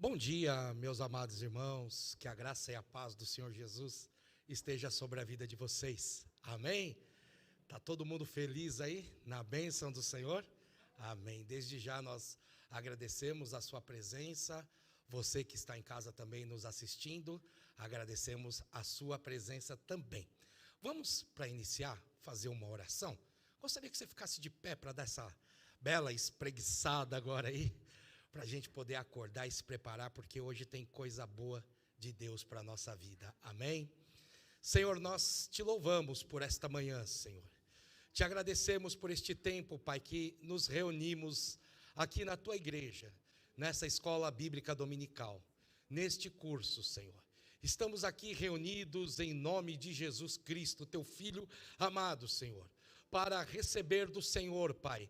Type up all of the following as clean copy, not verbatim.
Bom dia, meus amados irmãos, que a graça e a paz do Senhor Jesus esteja sobre a vida de vocês, amém? Está todo mundo feliz aí, na bênção do Senhor? Amém, desde já nós agradecemos a sua presença, você que está em casa também nos assistindo, agradecemos a sua presença também. Vamos, para iniciar, fazer uma oração? Gostaria que você ficasse de pé para dar essa bela espreguiçada agora aí, para a gente poder acordar e se preparar, porque hoje tem coisa boa de Deus para a nossa vida, amém? Senhor, nós te louvamos por esta manhã, Senhor. Te agradecemos por este tempo, Pai, que nos reunimos aqui na Tua igreja, nessa escola bíblica dominical, neste curso, Senhor. Estamos aqui reunidos em nome de Jesus Cristo, Teu Filho amado, Senhor, para receber do Senhor, Pai,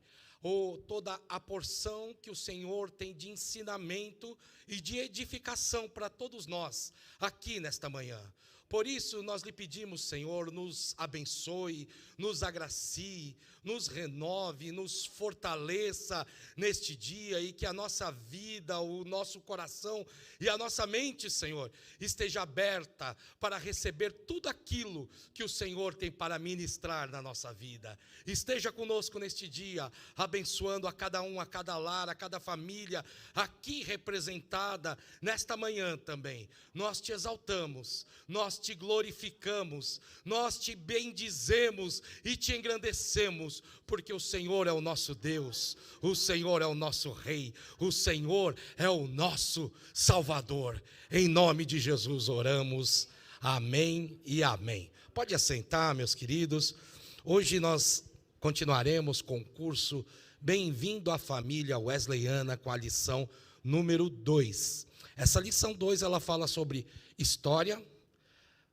toda a porção que o Senhor tem de ensinamento e de edificação para todos nós, aqui nesta manhã. Por isso nós lhe pedimos, Senhor, nos abençoe, nos agracie, nos renove, nos fortaleça neste dia e que a nossa vida, o nosso coração e a nossa mente, Senhor, esteja aberta para receber tudo aquilo que o Senhor tem para ministrar na nossa vida. Esteja conosco neste dia, abençoando a cada um, a cada lar, a cada família aqui representada nesta manhã também. Nós te exaltamos, nós te glorificamos, nós te bendizemos e te engrandecemos, porque o Senhor é o nosso Deus, o Senhor é o nosso Rei, o Senhor é o nosso Salvador. Em nome de Jesus oramos, amém e amém. Pode assentar, meus queridos. Hoje nós continuaremos com o curso Bem-vindo à Família Wesleyana, com a lição número 2. Essa lição 2, ela fala sobre história,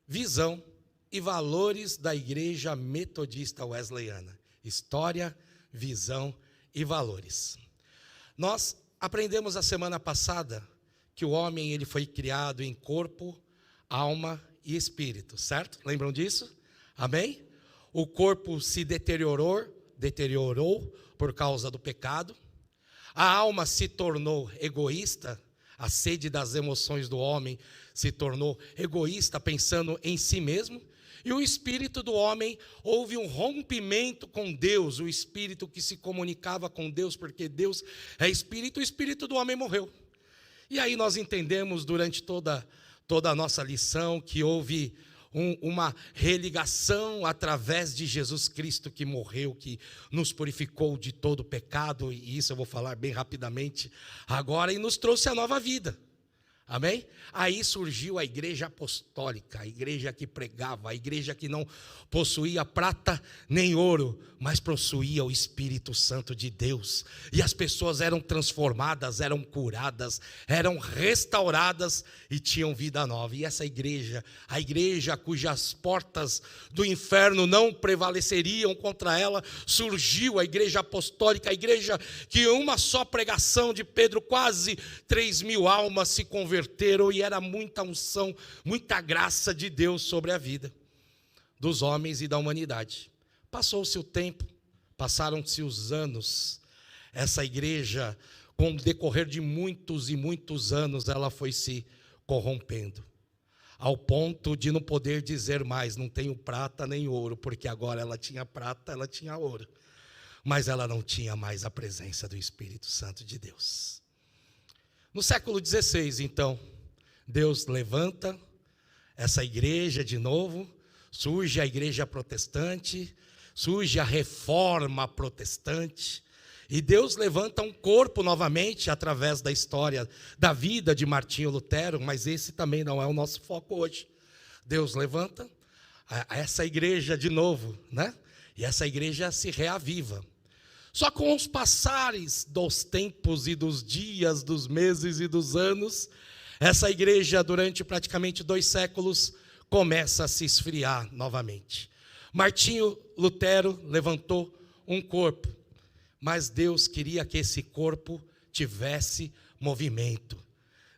visão e valores da Igreja Metodista Wesleyana. História, visão e valores. Nós aprendemos a semana passada que o homem ele foi criado em corpo, alma e espírito, certo? Lembram disso? Amém? O corpo se deteriorou por causa do pecado. A alma se tornou egoísta. A sede das emoções do homem se tornou egoísta, pensando em si mesmo. E o espírito do homem, houve um rompimento com Deus, o espírito que se comunicava com Deus, porque Deus é espírito, o espírito do homem morreu. E aí nós entendemos durante toda a nossa lição que houve uma religação através de Jesus Cristo que morreu, que nos purificou de todo pecado, e isso eu vou falar bem rapidamente agora, e nos trouxe a nova vida. Amém? Aí surgiu a igreja apostólica, a igreja que pregava, a igreja que não possuía prata nem ouro, mas possuía o Espírito Santo de Deus. E as pessoas eram transformadas, eram curadas, eram restauradas e tinham vida nova. E essa igreja, a igreja cujas portas do inferno não prevaleceriam contra ela, surgiu a igreja apostólica, a igreja que em uma só pregação de Pedro, quase 3.000 almas se converteram, e era muita unção, muita graça de Deus sobre a vida dos homens e da humanidade. Passou-se o tempo, passaram-se os anos, essa igreja, com o decorrer de muitos e muitos anos, ela foi se corrompendo, ao ponto de não poder dizer mais, não tenho prata nem ouro, porque agora ela tinha prata, ela tinha ouro, mas ela não tinha mais a presença do Espírito Santo de Deus. No século XVI, então, Deus levanta essa igreja de novo, surge a igreja protestante, surge a reforma protestante, e Deus levanta um corpo novamente através da história da vida de Martinho Lutero, mas esse também não é o nosso foco hoje. Deus levanta essa igreja de novo, né? E essa igreja se reaviva. Só com os passares dos tempos e dos dias, dos meses e dos anos, essa igreja, durante praticamente 2 séculos, começa a se esfriar novamente. Martinho Lutero levantou um corpo, mas Deus queria que esse corpo tivesse movimento.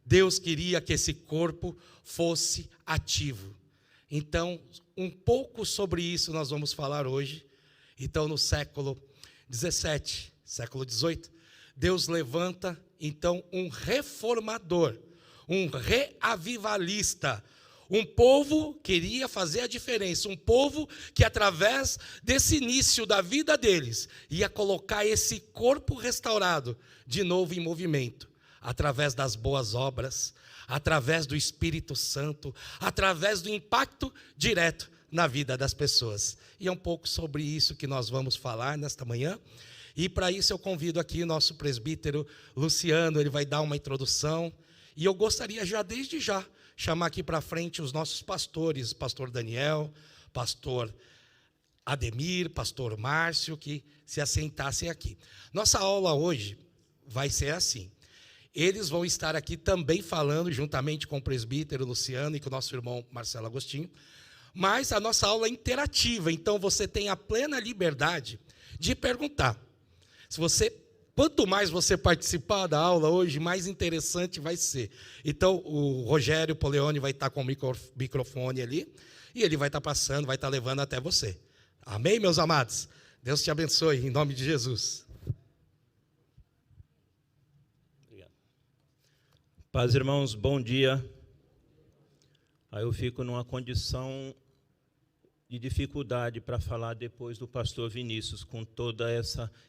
Deus queria que esse corpo fosse ativo. Então, um pouco sobre isso nós vamos falar hoje. Então, no século 17, século 18, Deus levanta então um reformador um reavivalista. Um povo queria fazer a diferença, um povo que através desse início da vida deles, ia colocar esse corpo restaurado de novo em movimento, através das boas obras, através do Espírito Santo, através do impacto direto na vida das pessoas. E é um pouco sobre isso que nós vamos falar nesta manhã. E para isso eu convido aqui o nosso presbítero Luciano, ele vai dar uma introdução. E eu gostaria já, desde já, chamar aqui para frente os nossos pastores, pastor Daniel, pastor Ademir, pastor Márcio, que se assentassem aqui. Nossa aula hoje vai ser assim. Eles vão estar aqui também falando, juntamente com o presbítero Luciano e com o nosso irmão Marcelo Agostinho, mas a nossa aula é interativa, então você tem a plena liberdade de perguntar. Quanto mais você participar da aula hoje, mais interessante vai ser. Então, o Rogério Poleone vai estar com o microfone ali, e ele vai estar passando, vai estar levando até você. Amém, meus amados? Deus te abençoe, em nome de Jesus. Obrigado. Paz, irmãos, bom dia. Aí eu fico numa condição de dificuldade para falar depois do pastor Vinícius, com todo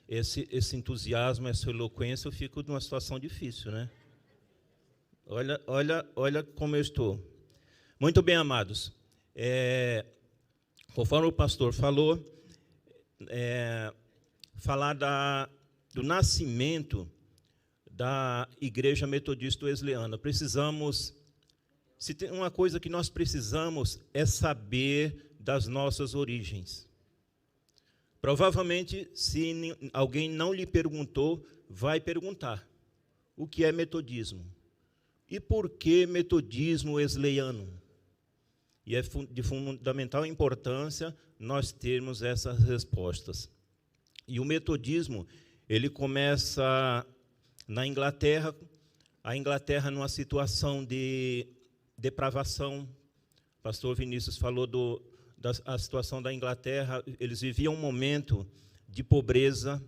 esse entusiasmo, essa eloquência, eu fico numa situação difícil, né? Olha como eu estou. Muito bem, amados. Conforme o pastor falou, falar do nascimento da Igreja Metodista Wesleyana. Se tem uma coisa que nós precisamos é saber das nossas origens. Provavelmente, se alguém não lhe perguntou, vai perguntar: o que é metodismo? E por que metodismo wesleyano? E é de fundamental importância nós termos essas respostas. E o metodismo, ele começa na Inglaterra, a Inglaterra numa situação de depravação. O pastor Vinícius falou da situação da Inglaterra. Eles viviam um momento de pobreza,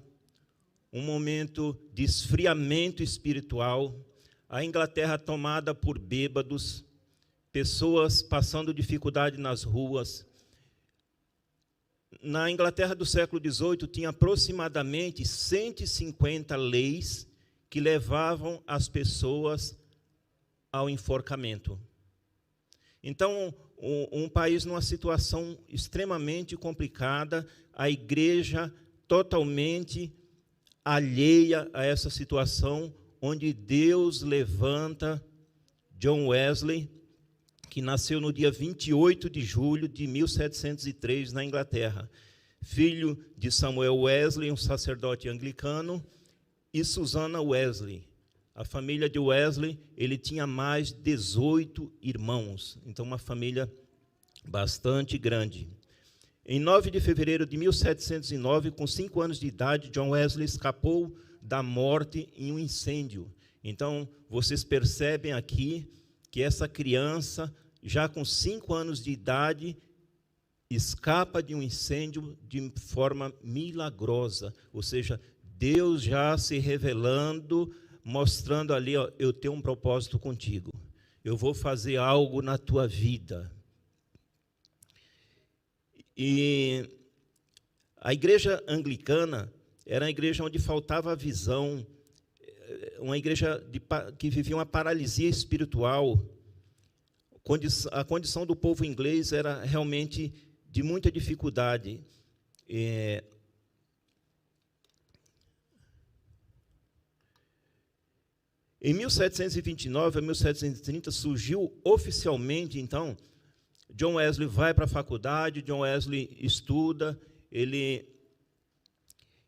um momento de esfriamento espiritual, a Inglaterra tomada por bêbados, pessoas passando dificuldade nas ruas. Na Inglaterra do século XVIII, tinha aproximadamente 150 leis que levavam as pessoas ao enforcamento. Então, um país numa situação extremamente complicada, a igreja totalmente alheia a essa situação, onde Deus levanta John Wesley, que nasceu no dia 28 de julho de 1703, na Inglaterra, filho de Samuel Wesley, um sacerdote anglicano, e Susana Wesley. A família de Wesley, ele tinha mais de 18 irmãos, então uma família bastante grande. Em 9 de fevereiro de 1709, com 5 anos de idade, John Wesley escapou da morte em um incêndio. Então, vocês percebem aqui que essa criança, já com 5 anos de idade, escapa de um incêndio de forma milagrosa, ou seja, Deus já se revelando, mostrando ali, ó, eu tenho um propósito contigo, eu vou fazer algo na tua vida. E a igreja anglicana era uma igreja onde faltava a visão, uma igreja que vivia uma paralisia espiritual. A condição do povo inglês era realmente de muita dificuldade. Em 1729 a 1730 surgiu oficialmente, então, John Wesley vai para a faculdade, John Wesley estuda, ele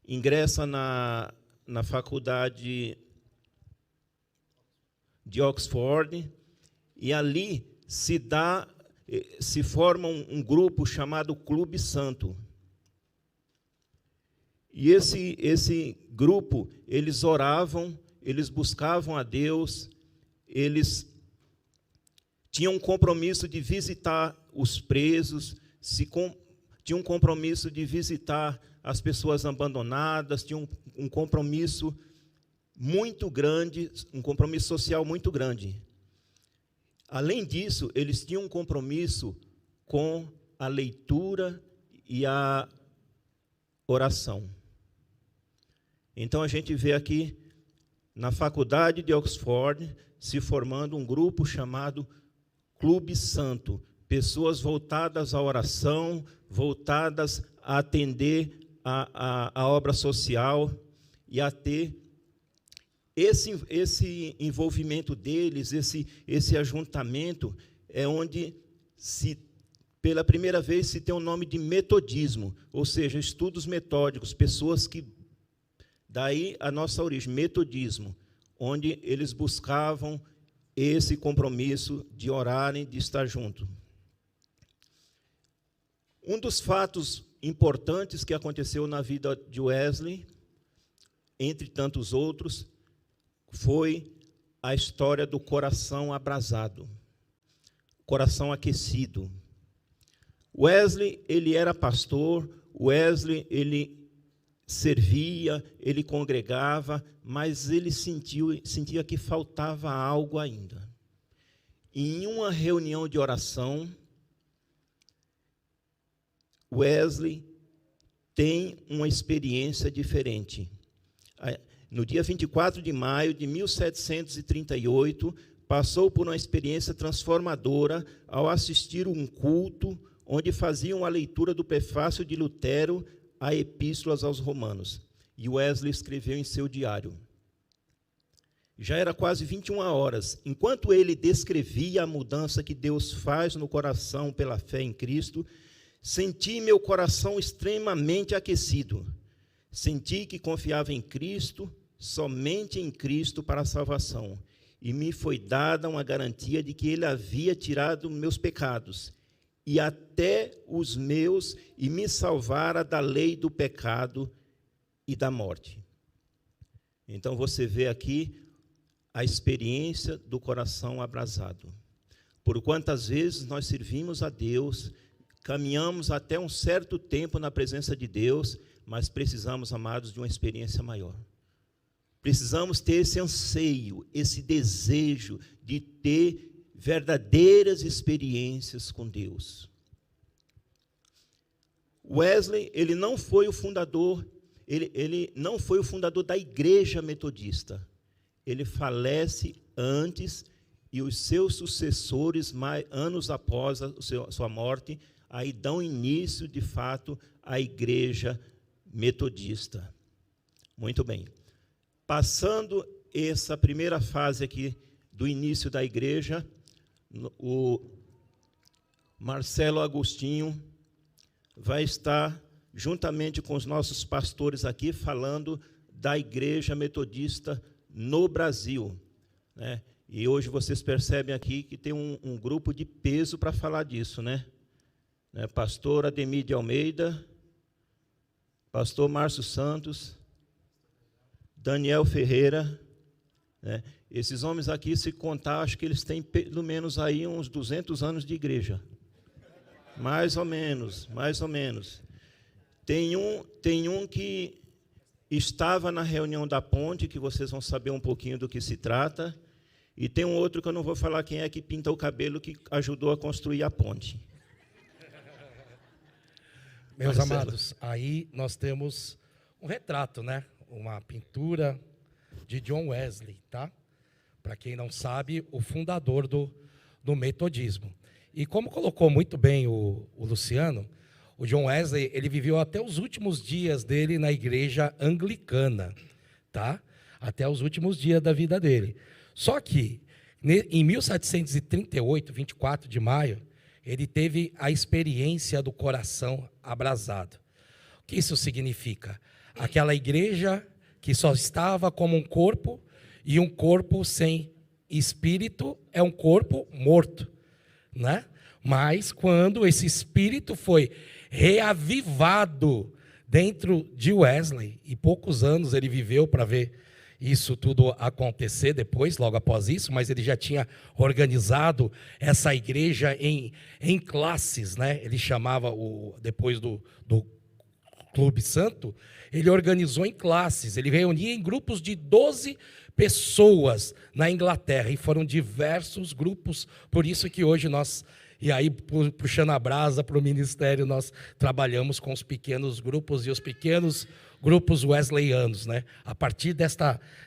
ingressa na faculdade de Oxford, e ali se forma um grupo chamado Clube Santo. E esse grupo, eles oravam, eles buscavam a Deus, eles tinham um compromisso de visitar os presos, tinham um compromisso de visitar as pessoas abandonadas, tinham um compromisso muito grande, um compromisso social muito grande. Além disso, eles tinham um compromisso com a leitura e a oração. Então, a gente vê aqui, na faculdade de Oxford, se formando um grupo chamado Clube Santo, pessoas voltadas à oração, voltadas a atender a obra social e a ter esse envolvimento deles, esse ajuntamento, é onde pela primeira vez se tem o nome de metodismo, ou seja, estudos metódicos, pessoas que, daí a nossa origem, metodismo, onde eles buscavam esse compromisso de orarem, de estar junto. Um dos fatos importantes que aconteceu na vida de Wesley, entre tantos outros, foi a história do coração abrasado, coração aquecido. Wesley, ele era pastor, Wesley, ele servia, ele congregava, mas ele sentia que faltava algo ainda. Em uma reunião de oração, Wesley tem uma experiência diferente. No dia 24 de maio de 1738, passou por uma experiência transformadora ao assistir um culto onde faziam a leitura do prefácio de Lutero a Epístolas aos Romanos. E Wesley escreveu em seu diário: já era quase 21 horas. Enquanto ele descrevia a mudança que Deus faz no coração pela fé em Cristo, senti meu coração extremamente aquecido. Senti que confiava em Cristo, somente em Cristo para a salvação. E me foi dada uma garantia de que Ele havia tirado meus pecados, e até os meus, e me salvara da lei do pecado e da morte. Então você vê aqui a experiência do coração abrasado. Por quantas vezes nós servimos a Deus, caminhamos até um certo tempo na presença de Deus, mas precisamos, amados, de uma experiência maior. Precisamos ter esse anseio, esse desejo de ter verdadeiras experiências com Deus. Wesley, ele não foi o fundador, ele não foi o fundador da igreja metodista. Ele falece antes, e os seus sucessores, anos após a sua morte, aí dão início, de fato, à igreja metodista. Muito bem. Passando essa primeira fase aqui do início da igreja, o Marcelo Agostinho vai estar, juntamente com os nossos pastores aqui, falando da igreja metodista no Brasil, né? E hoje vocês percebem aqui que tem um grupo de peso para falar disso, né? Pastor Ademir de Almeida, pastor Márcio Santos, Daniel Ferreira, né? Esses homens aqui, se contar, acho que eles têm pelo menos aí uns 200 anos de igreja. Mais ou menos, mais ou menos. Tem um que estava na reunião da ponte, que vocês vão saber um pouquinho do que se trata, e tem um outro que eu não vou falar quem é, que pinta o cabelo, que ajudou a construir a ponte. Meus amados, aí nós temos um retrato, né? Uma pintura de John Wesley, tá? Para quem não sabe, o fundador do metodismo. E como colocou muito bem o Luciano, o John Wesley, ele viveu até os últimos dias dele na igreja anglicana, tá? Até os últimos dias da vida dele. Só que, em 1738, 24 de maio, ele teve a experiência do coração abrasado. O que isso significa? Aquela igreja que só estava como um corpo, e um corpo sem espírito é um corpo morto, né? Mas quando esse espírito foi reavivado dentro de Wesley, e poucos anos ele viveu para ver isso tudo acontecer depois, logo após isso, mas ele já tinha organizado essa igreja em classes, né? Ele chamava, depois do Clube Santo, ele organizou em classes, ele reunia em grupos de 12 pessoas na Inglaterra, e foram diversos grupos, por isso que hoje nós, e aí puxando a brasa para o ministério, nós trabalhamos com os pequenos grupos e os pequenos grupos wesleyanos, né? A partir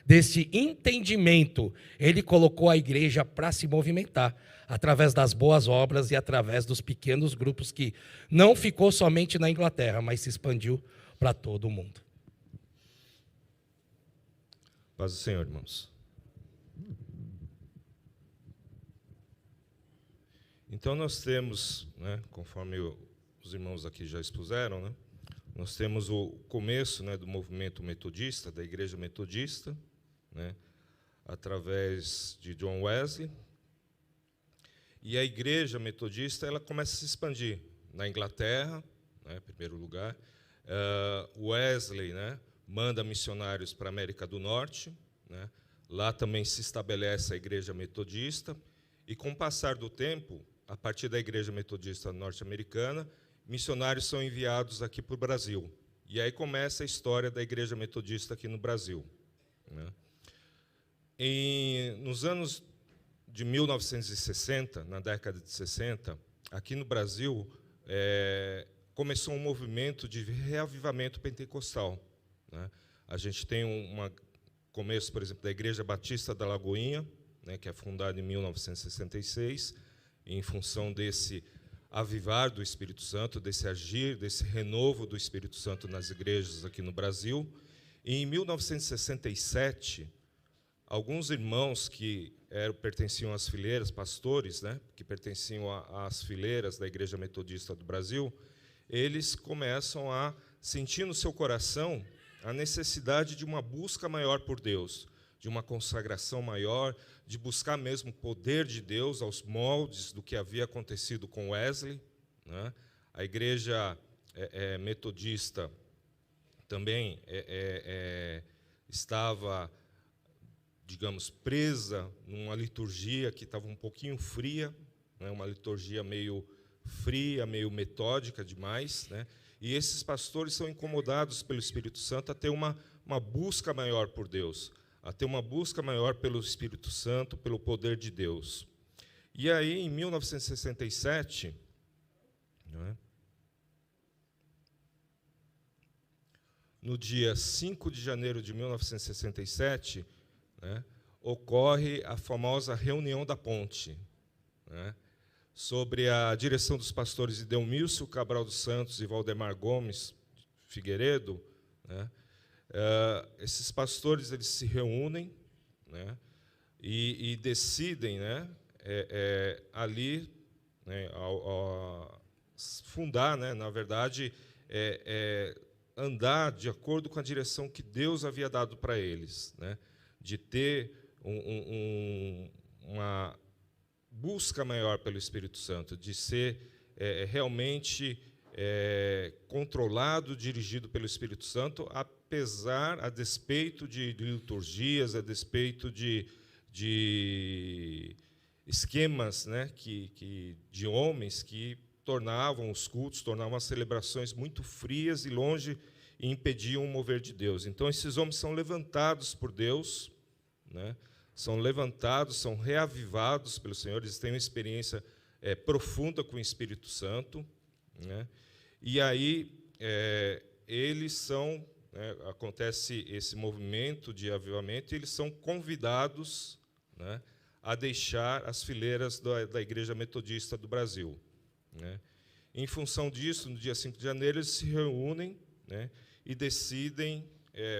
desse entendimento, ele colocou a igreja para se movimentar, através das boas obras e através dos pequenos grupos que não ficou somente na Inglaterra, mas se expandiu para todo o mundo. Paz do Senhor, irmãos. Então nós temos, né, conforme os irmãos aqui já expuseram, né, nós temos o começo, né, do movimento metodista, da igreja metodista, né, através de John Wesley. E a igreja metodista ela começa a se expandir na Inglaterra, né, em primeiro lugar. Wesley, né, manda missionários para a América do Norte, né, lá também se estabelece a igreja metodista, e com o passar do tempo, a partir da igreja metodista norte-americana, missionários são enviados aqui para o Brasil. E aí começa a história da igreja metodista aqui no Brasil, né. Nos anos de 1960, na década de 60, aqui no Brasil, começou um movimento de reavivamento pentecostal, né. A gente tem começo, por exemplo, da Igreja Batista da Lagoinha, né, que é fundada em 1966, em função desse avivar do Espírito Santo, desse agir, desse renovo do Espírito Santo nas igrejas aqui no Brasil. E em 1967, alguns irmãos que pertenciam às fileiras, pastores, né, que pertenciam às fileiras da Igreja Metodista do Brasil, eles começam a sentir no seu coração a necessidade de uma busca maior por Deus, de uma consagração maior, de buscar mesmo o poder de Deus aos moldes do que havia acontecido com Wesley, né? A igreja metodista também estava, digamos, presa numa liturgia que estava um pouquinho fria, né? Uma liturgia meio fria, meio metódica demais, né? E esses pastores são incomodados pelo Espírito Santo a ter uma busca maior por Deus, a ter uma busca maior pelo Espírito Santo, pelo poder de Deus. E aí, em 1967, né, no dia 5 de janeiro de 1967, né, ocorre a famosa Reunião da Ponte, né, sobre a direção dos pastores Edelmício Cabral dos Santos e Valdemar Gomes Figueiredo, né. Esses pastores eles se reúnem, né, e decidem, né, ali, né, fundar, né, na verdade, andar de acordo com a direção que Deus havia dado para eles, né, de ter uma busca maior pelo Espírito Santo, de ser realmente controlado, dirigido pelo Espírito Santo, a despeito de liturgias, a despeito de esquemas, né, de homens que tornavam os cultos, tornavam as celebrações muito frias e longe e impediam o mover de Deus. Então, esses homens são levantados por Deus, né, são levantados, são reavivados pelo Senhor, eles têm uma experiência profunda com o Espírito Santo, né, e aí eles são, né, acontece esse movimento de avivamento, e eles são convidados, né, a deixar as fileiras da Igreja Metodista do Brasil, né. Em função disso, no dia 5 de janeiro, eles se reúnem, né, e decidem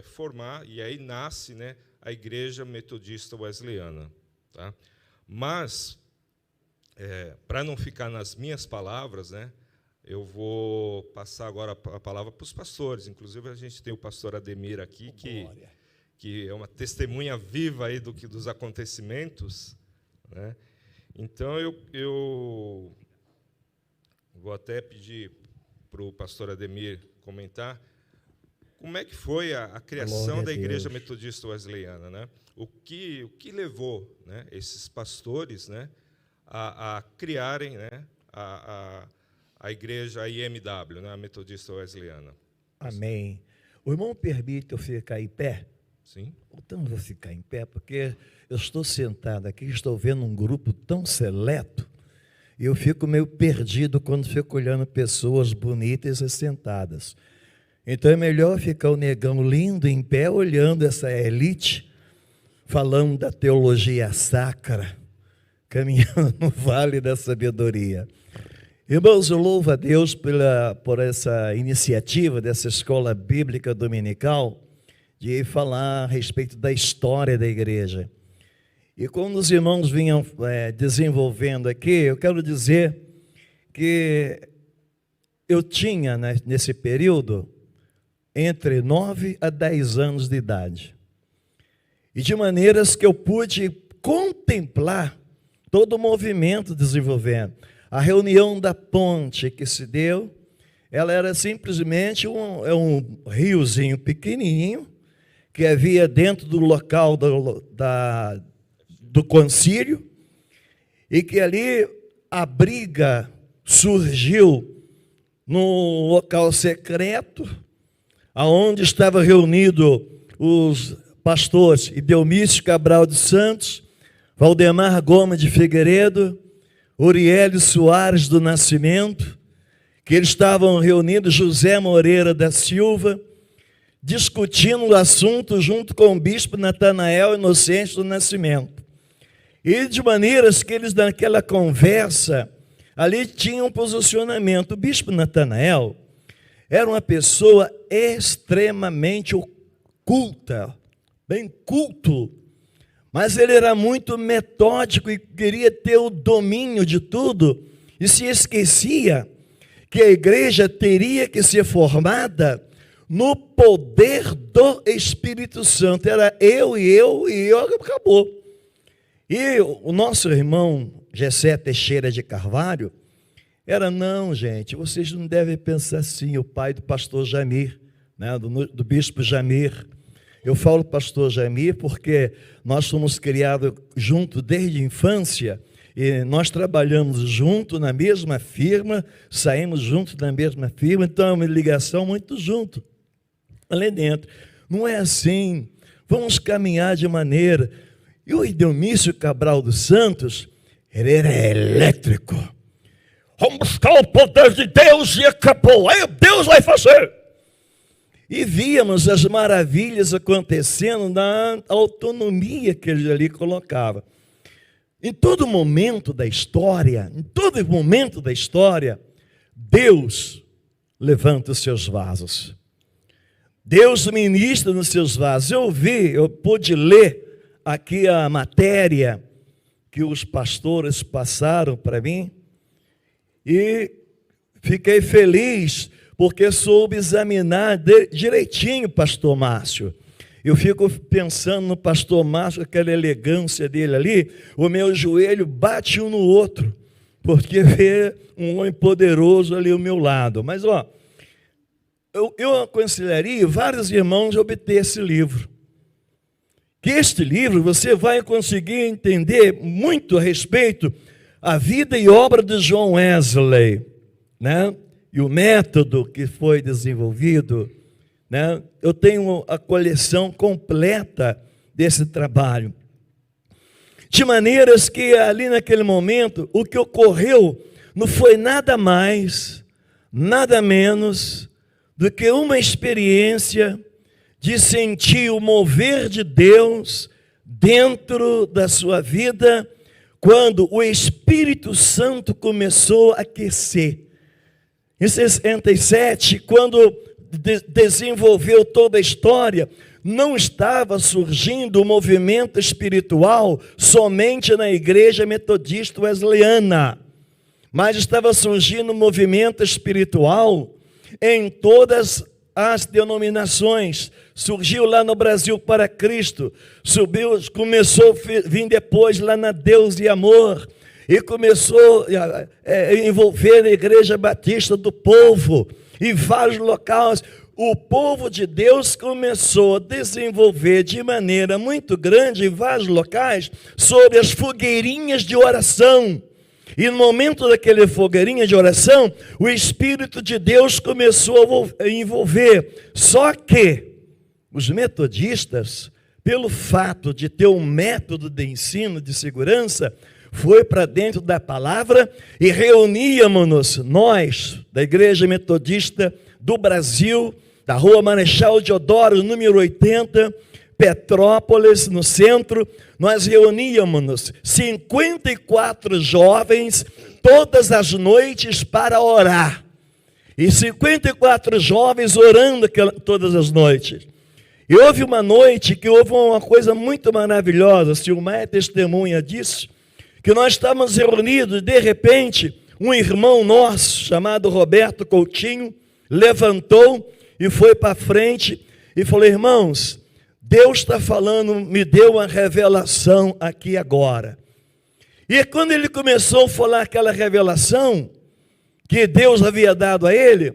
formar, e aí nasce, né, a Igreja Metodista Wesleyana. Tá? Mas, para não ficar nas minhas palavras, né, eu vou passar agora a palavra para os pastores. Inclusive, a gente tem o pastor Ademir aqui, que é uma testemunha viva aí dos acontecimentos, né? Então, eu vou até pedir para o pastor Ademir comentar como é que foi a criação da Igreja Metodista Wesleyana, né? O que levou, né, esses pastores, né, a criarem, né, a igreja IMW, né, a Metodista Wesleyana. Amém. O irmão permite eu ficar em pé? Sim. Então, eu vou ficar em pé, porque eu estou sentado aqui, estou vendo um grupo tão seleto, e eu fico meio perdido quando fico olhando pessoas bonitas e sentadas. Então, é melhor ficar o negão lindo em pé, olhando essa elite, falando da teologia sacra, caminhando no vale da sabedoria. Irmãos, eu louvo a Deus por essa iniciativa dessa escola bíblica dominical, de falar a respeito da história da igreja. E quando os irmãos vinham desenvolvendo aqui, eu quero dizer que eu tinha, né, nesse período, entre 9 a 10 anos de idade. E de maneiras que eu pude contemplar todo o movimento desenvolvendo. A reunião da ponte que se deu, ela era simplesmente um riozinho pequenininho, que havia dentro do local do concílio, e que ali a briga surgiu num local secreto, aonde estava reunido os pastores Idelmício Cabral dos Santos, Valdemar Gomes de Figueiredo, Uriélio Soares do Nascimento, que eles estavam reunidos, José Moreira da Silva, discutindo o assunto junto com o bispo Natanael Inocente do Nascimento. E de maneiras que eles, naquela conversa, ali tinham um posicionamento. O bispo Natanael era uma pessoa extremamente culta, bem culto, mas ele era muito metódico e queria ter o domínio de tudo, e se esquecia que a igreja teria que ser formada no poder do Espírito Santo. Era eu, acabou. E o nosso irmão Gessé Teixeira de Carvalho era, não, gente, vocês não devem pensar assim. O pai do pastor Jamir, né, do bispo Jamir. Eu falo pastor Jamir porque nós fomos criados junto desde a infância, e nós trabalhamos junto na mesma firma, saímos juntos na mesma firma, então é uma ligação muito junto. Ali dentro, não é assim, vamos caminhar de maneira. E o Idelmício Cabral dos Santos, ele era elétrico. Vamos buscar o poder de Deus e acabou, aí Deus vai fazer. E víamos as maravilhas acontecendo na autonomia que ele ali colocava. Em todo momento da história, Deus levanta os seus vasos. Deus ministra nos seus vasos. Eu pude ler aqui a matéria que os pastores passaram para mim e fiquei feliz porque soube examinar direitinho o pastor Márcio. Eu fico pensando no pastor Márcio, aquela elegância dele ali, o meu joelho bate um no outro, porque vê um homem poderoso ali ao meu lado. Mas, eu aconselharia vários irmãos a obter esse livro. Que este livro você vai conseguir entender muito a respeito da vida e obra de John Wesley, né? E o método que foi desenvolvido, né? Eu tenho a coleção completa desse trabalho. De maneiras que ali naquele momento, o que ocorreu não foi nada mais, nada menos do que uma experiência de sentir o mover de Deus dentro da sua vida, quando o Espírito Santo começou a aquecer. Em 67, quando desenvolveu toda a história, não estava surgindo o movimento espiritual somente na igreja metodista wesleyana, mas estava surgindo um movimento espiritual em todas as denominações. Surgiu lá no Brasil para Cristo, começou a vir depois lá na Deus e Amor, e começou a envolver a Igreja Batista do Povo, em vários locais. O povo de Deus começou a desenvolver de maneira muito grande em vários locais sobre as fogueirinhas de oração. E no momento daquela fogueirinha de oração, o Espírito de Deus começou a envolver. Só que os metodistas pelo fato de ter um método de ensino, de segurança, foi para dentro da palavra e reuníamos-nos, nós, da Igreja Metodista do Brasil, da Rua Marechal Deodoro, número 80, Petrópolis, no centro, nós reuníamos-nos 54 jovens todas as noites para orar. E 54 jovens orando todas as noites. E houve uma noite que houve uma coisa muito maravilhosa, Silmar é testemunha disso, que nós estávamos reunidos, de repente, um irmão nosso, chamado Roberto Coutinho, levantou e foi para frente e falou: irmãos, Deus está falando, me deu uma revelação aqui agora. E quando ele começou a falar aquela revelação que Deus havia dado a ele,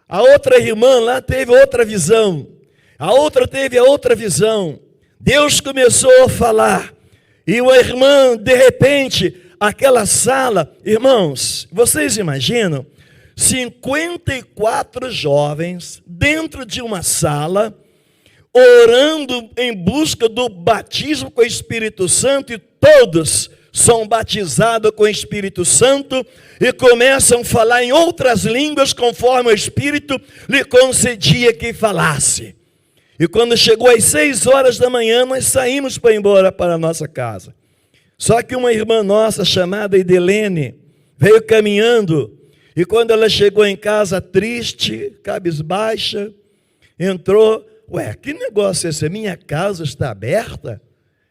a outra irmã lá teve outra visão, a outra teve a outra visão. Deus começou a falar, e uma irmã, de repente, aquela sala, irmãos, vocês imaginam, 54 jovens dentro de uma sala, orando em busca do batismo com o Espírito Santo, e todos são batizados com o Espírito Santo e começam a falar em outras línguas conforme o Espírito lhe concedia que falasse. E quando chegou às 6 horas da manhã, nós saímos para ir embora para a nossa casa. Só que uma irmã nossa chamada Idelene veio caminhando, e quando ela chegou em casa triste, cabisbaixa, entrou: ué, que negócio é esse? Minha casa está aberta?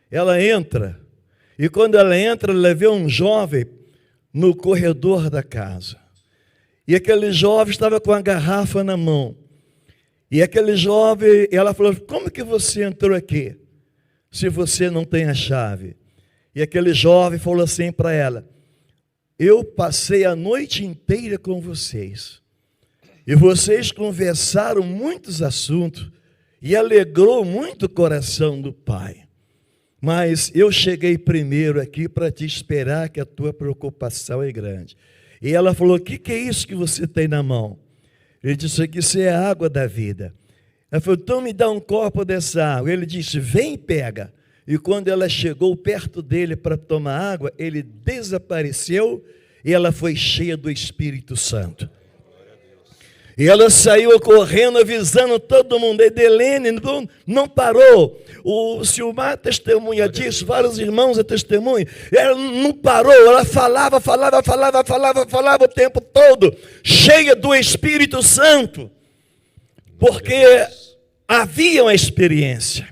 Ela entra. E quando ela entra, ela vê um jovem no corredor da casa. E aquele jovem estava com a garrafa na mão. E aquele jovem, ela falou: como que você entrou aqui, se você não tem a chave? E aquele jovem falou assim para ela: eu passei a noite inteira com vocês. E vocês conversaram muitos assuntos. E alegrou muito o coração do Pai. Mas eu cheguei primeiro aqui para te esperar, que a tua preocupação é grande. E ela falou: o que é isso que você tem na mão? Ele disse que isso é a água da vida. Ela falou: então me dá um copo dessa água. Ele disse: vem e pega. E quando ela chegou perto dele para tomar água, ele desapareceu e ela foi cheia do Espírito Santo. E ela saiu correndo, avisando todo mundo. A Edelene não parou. O Silmar testemunha disso, vários irmãos testemunham. Ela não parou, ela falava o tempo todo, cheia do Espírito Santo. Porque havia uma experiência.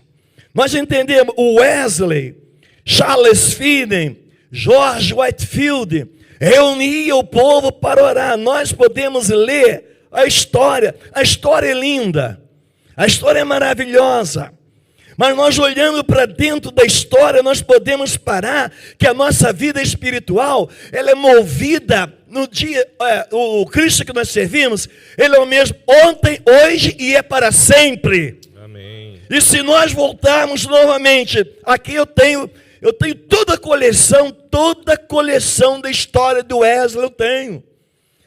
Nós entendemos, o Wesley, Charles Finney, George Whitefield, reunia o povo para orar. Nós podemos ler a história é linda, a história é maravilhosa, mas nós olhando para dentro da história, nós podemos parar que a nossa vida espiritual, ela é movida no dia, o Cristo que nós servimos, ele é o mesmo ontem, hoje e é para sempre. Amém. E se nós voltarmos novamente, aqui eu tenho toda a coleção da história do Wesley, eu tenho.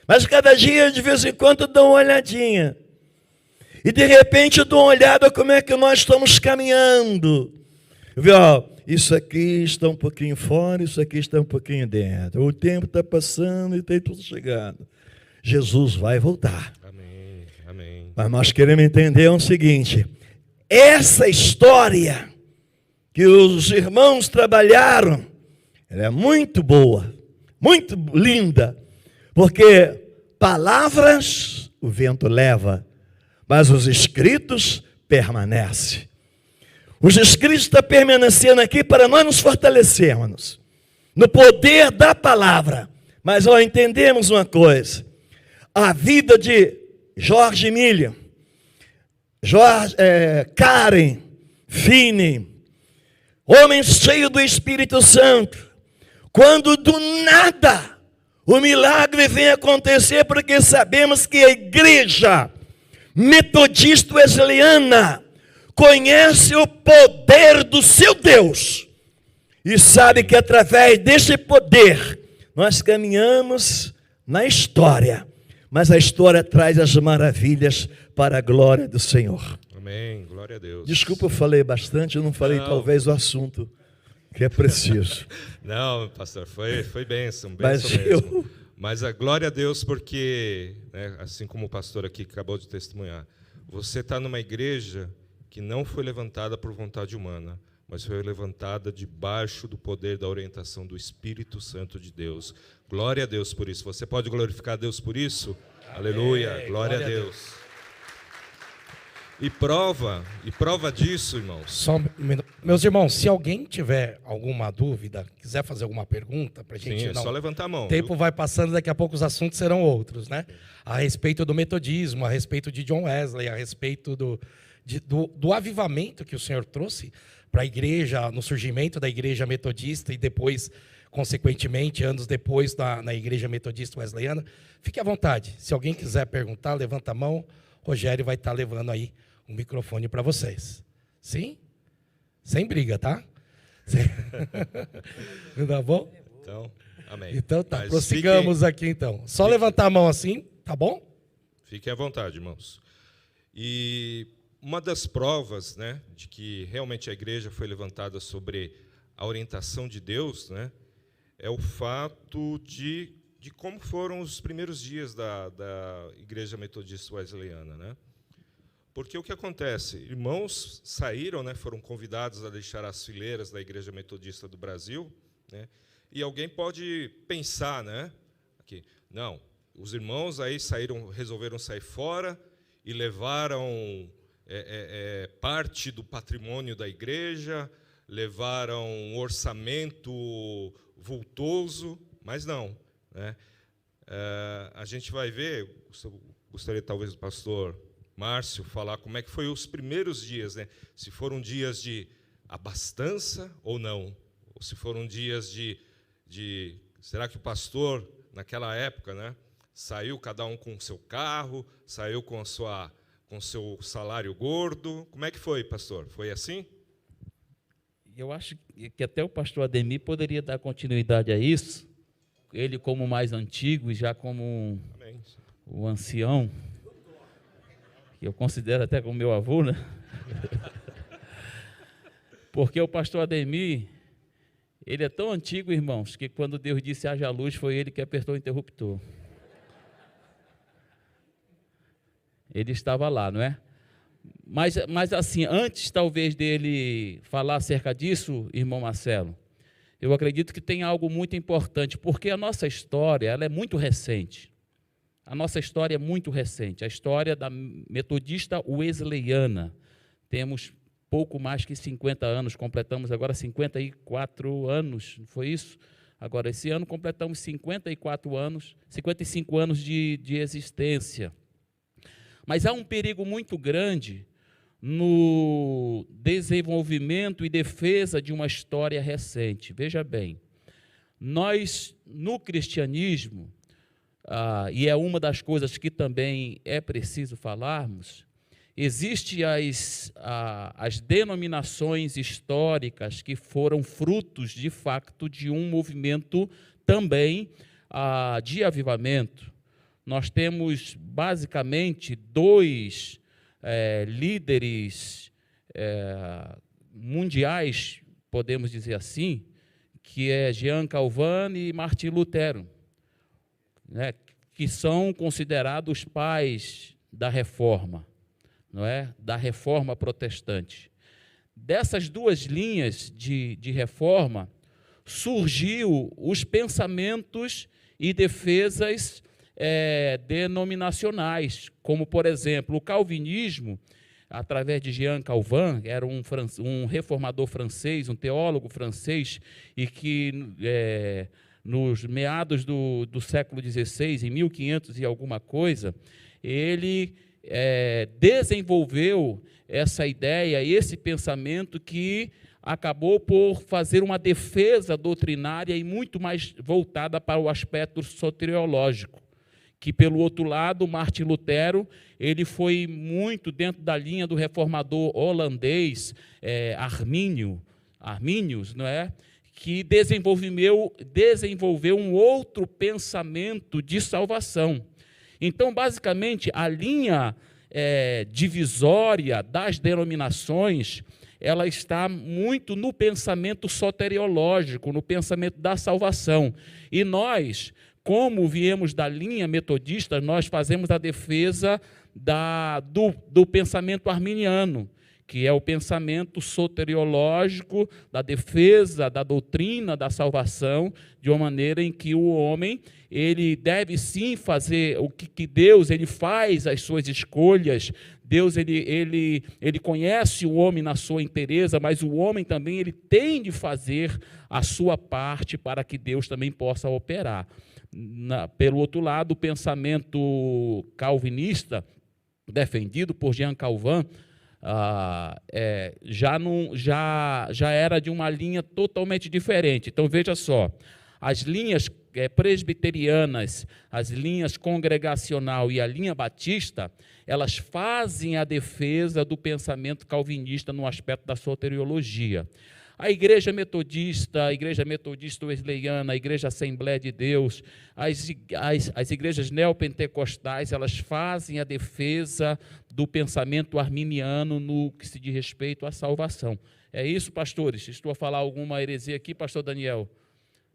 Mas cada dia, de vez em quando, eu dou uma olhadinha. E de repente eu dou uma olhada como é que nós estamos caminhando. Isso aqui está um pouquinho fora, isso aqui está um pouquinho dentro. O tempo está passando e tem tudo chegando. Jesus vai voltar. Amém. Amém. Mas nós queremos entender o seguinte: essa história que os irmãos trabalharam, ela é muito boa, muito linda. Porque palavras o vento leva, mas os escritos permanecem. Os escritos estão permanecendo aqui para nós nos fortalecermos no poder da palavra. Mas entendemos uma coisa: a vida de George Miller, Karen Finney, homens cheios do Espírito Santo, quando do nada o milagre vem acontecer, porque sabemos que a igreja metodista wesleyana conhece o poder do seu Deus e sabe que através desse poder nós caminhamos na história, mas a história traz as maravilhas para a glória do Senhor. Amém. Amém, glória a Deus. Desculpa, eu falei bastante, eu não falei talvez o assunto que é preciso. Não, pastor, foi bênção Mas mesmo. Mas a glória a Deus porque, né, assim como o pastor aqui acabou de testemunhar, você está numa igreja que não foi levantada por vontade humana, mas foi levantada debaixo do poder da orientação do Espírito Santo de Deus. Glória a Deus por isso. Você pode glorificar a Deus por isso? Amém. Aleluia, glória a Deus. E prova disso, irmãos. Meus irmãos, se alguém tiver alguma dúvida, quiser fazer alguma pergunta para a gente, Sim, é só levantar a mão. O tempo vai passando, daqui a pouco os assuntos serão outros, né? A respeito do metodismo, a respeito de John Wesley, a respeito do avivamento que o Senhor trouxe para a igreja, no surgimento da igreja metodista e depois, consequentemente, anos depois, na igreja metodista wesleyana. Fique à vontade. Se alguém quiser perguntar, levanta a mão. Rogério vai estar levando aí o microfone para vocês. Sim? Sem briga, tá? Tá bom? Então, amém. Então tá, prossigamos aqui então. Só levantar a mão assim, tá bom? Fiquem à vontade, irmãos. E uma das provas, né, de que realmente a igreja foi levantada sobre a orientação de Deus, né, é o fato de como foram os primeiros dias da Igreja Metodista Wesleyana, né? Porque o que acontece? Irmãos saíram, né, foram convidados a deixar as fileiras da Igreja Metodista do Brasil, né? E alguém pode pensar, né, aqui, não, os irmãos aí resolveram sair fora e levaram parte do patrimônio da igreja, levaram um orçamento vultoso, mas não. Né? A gente vai ver, gostaria talvez do pastor Márcio falar como é que foi os primeiros dias, né? Se foram dias de abastança ou não, ou se foram dias de será que o pastor naquela época, né, saiu cada um com o seu carro, saiu com seu salário gordo? Como é que foi, pastor? Foi assim? Eu acho que até o pastor Ademir poderia dar continuidade a isso. Ele como mais antigo e já como o ancião, que eu considero até como meu avô, né? Porque o pastor Ademir, ele é tão antigo, irmãos, que quando Deus disse haja luz, foi ele que apertou o interruptor. Ele estava lá, não é? Mas assim, antes talvez dele falar acerca disso, irmão Marcelo, eu acredito que tem algo muito importante, porque a nossa história, ela é muito recente. A nossa história é muito recente, a história da metodista wesleyana. Temos pouco mais que 50 anos, completamos agora 54 anos, não foi isso? Agora, esse ano completamos 54 anos, 55 anos de existência. Mas há um perigo muito grande no desenvolvimento e defesa de uma história recente. Veja bem, nós, no cristianismo, e é uma das coisas que também é preciso falarmos, existem as denominações históricas que foram frutos, de fato, de um movimento também de avivamento. Nós temos, basicamente, dois líderes mundiais, podemos dizer assim, que é Jean Calvin e Martim Lutero, né, que são considerados pais da Reforma, não é? Da Reforma protestante. Dessas duas linhas de reforma, surgiu os pensamentos e defesas denominacionais, como, por exemplo, o calvinismo, através de Jean Calvin, era um reformador francês, um teólogo francês, e que nos meados do século XVI, em 1500 e alguma coisa, ele desenvolveu essa ideia, esse pensamento que acabou por fazer uma defesa doutrinária e muito mais voltada para o aspecto soteriológico, que, pelo outro lado, Martim Lutero, ele foi muito dentro da linha do reformador holandês, Arminius, não é? Que desenvolveu um outro pensamento de salvação. Então, basicamente, a linha divisória das denominações, ela está muito no pensamento soteriológico, no pensamento da salvação. E nós, como viemos da linha metodista, nós fazemos a defesa do pensamento arminiano, que é o pensamento soteriológico, da defesa da doutrina da salvação, de uma maneira em que o homem ele deve sim fazer o que Deus ele faz as suas escolhas. Deus ele conhece o homem na sua inteireza, mas o homem também ele tem de fazer a sua parte para que Deus também possa operar. Pelo outro lado, o pensamento calvinista, defendido por Jean Calvin, já era de uma linha totalmente diferente. Então, veja só, as linhas presbiterianas, as linhas congregacional e a linha batista, elas fazem a defesa do pensamento calvinista no aspecto da soteriologia. A igreja metodista wesleyana, a igreja Assembleia de Deus, as igrejas neopentecostais, elas fazem a defesa do pensamento arminiano no que se diz respeito à salvação. É isso, pastores? Estou a falar alguma heresia aqui, pastor Daniel?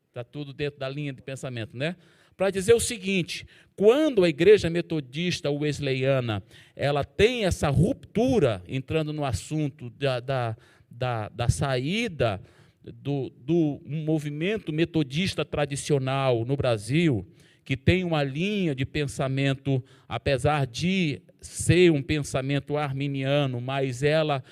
Está tudo dentro da linha de pensamento, né? Para dizer o seguinte, quando a igreja metodista wesleyana ela tem essa ruptura, entrando no assunto da saída do movimento metodista tradicional no Brasil, que tem uma linha de pensamento, apesar de ser um pensamento arminiano, mas ela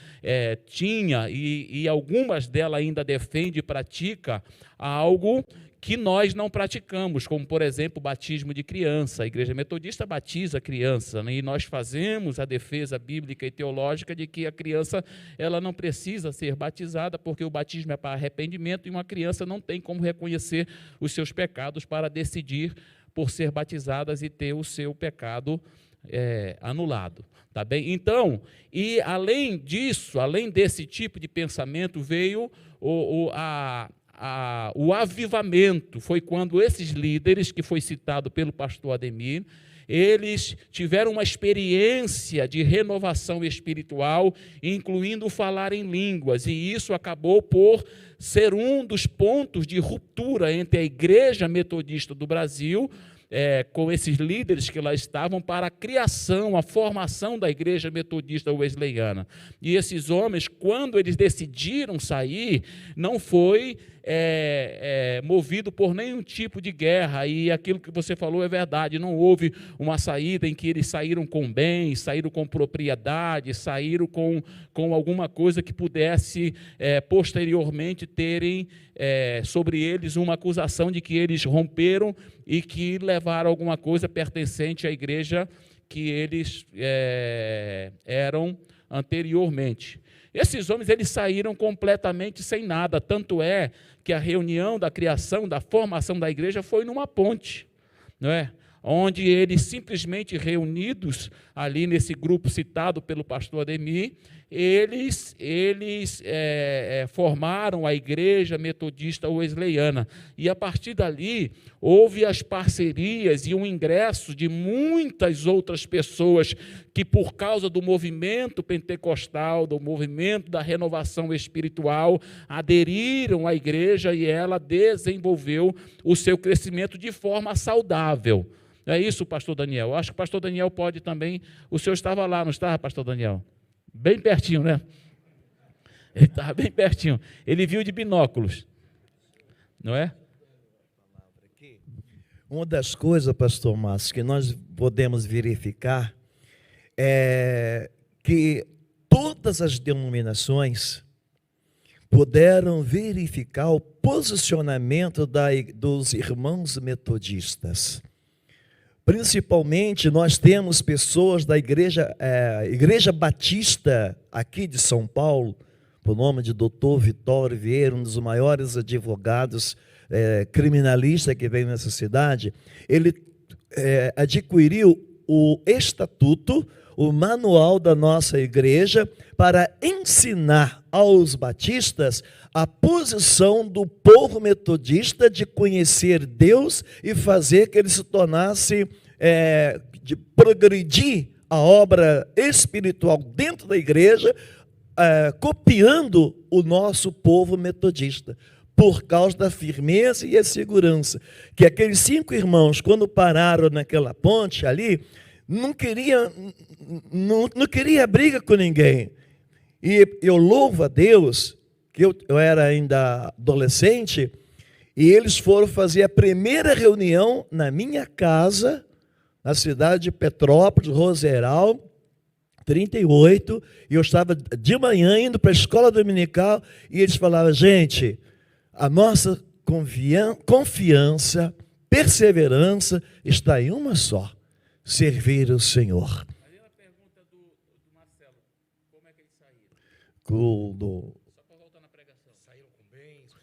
tinha, e algumas delas ainda defende e pratica, algo que nós não praticamos, como, por exemplo, o batismo de criança. A igreja metodista batiza a criança, né? E nós fazemos a defesa bíblica e teológica de que a criança ela não precisa ser batizada, porque o batismo é para arrependimento e uma criança não tem como reconhecer os seus pecados para decidir por ser batizadas e ter o seu pecado anulado. Tá bem? Então, e além disso, além desse tipo de pensamento, veio o avivamento. Foi quando esses líderes, que foi citado pelo pastor Ademir, eles tiveram uma experiência de renovação espiritual, incluindo o falar em línguas, e isso acabou por ser um dos pontos de ruptura entre a igreja metodista do Brasil, com esses líderes que lá estavam, para a criação, a formação da igreja metodista wesleyana. E esses homens, quando eles decidiram sair, não foi movido por nenhum tipo de guerra, e aquilo que você falou é verdade, não houve uma saída em que eles saíram com bens, saíram com propriedade, saíram com alguma coisa que pudesse posteriormente terem sobre eles uma acusação de que eles romperam e que levaram alguma coisa pertencente à igreja que eles eram anteriormente. Esses homens eles saíram completamente sem nada, tanto é que a reunião da criação, da formação da igreja foi numa ponte, não é? Onde eles simplesmente reunidos ali nesse grupo citado pelo pastor Ademir, eles formaram a igreja metodista wesleyana, e a partir dali houve as parcerias e o ingresso de muitas outras pessoas que, por causa do movimento pentecostal, do movimento da renovação espiritual, aderiram à igreja e ela desenvolveu o seu crescimento de forma saudável. É isso, pastor Daniel? Eu acho que o pastor Daniel pode também. O senhor estava lá, não estava, pastor Daniel? Bem pertinho, né? Ele estava bem pertinho. Ele viu de binóculos, não é? Uma das coisas, pastor Márcio, que nós podemos verificar é que todas as denominações puderam verificar o posicionamento dos irmãos metodistas. Principalmente, nós temos pessoas da Igreja Batista aqui de São Paulo, por nome de Dr. Vitório Vieira, um dos maiores advogados criminalistas que vem nessa cidade. Ele adquiriu o estatuto, o manual da nossa igreja, para ensinar aos batistas a posição do povo metodista de conhecer Deus e fazer que ele se tornasse, de progredir a obra espiritual dentro da igreja, copiando o nosso povo metodista, por causa da firmeza e a segurança. Que aqueles 5 irmãos, quando pararam naquela ponte ali, não queria briga com ninguém. E eu louvo a Deus, que eu era ainda adolescente, e eles foram fazer a primeira reunião na minha casa, na cidade de Petrópolis, Roseral, 38, e eu estava de manhã indo para a escola dominical, e eles falavam: gente, a nossa confiança, perseverança está em uma só: servir o Senhor. Aí a pergunta do Marcelo: como é que eles saíram? Só para voltar na pregação. Saíram com bens.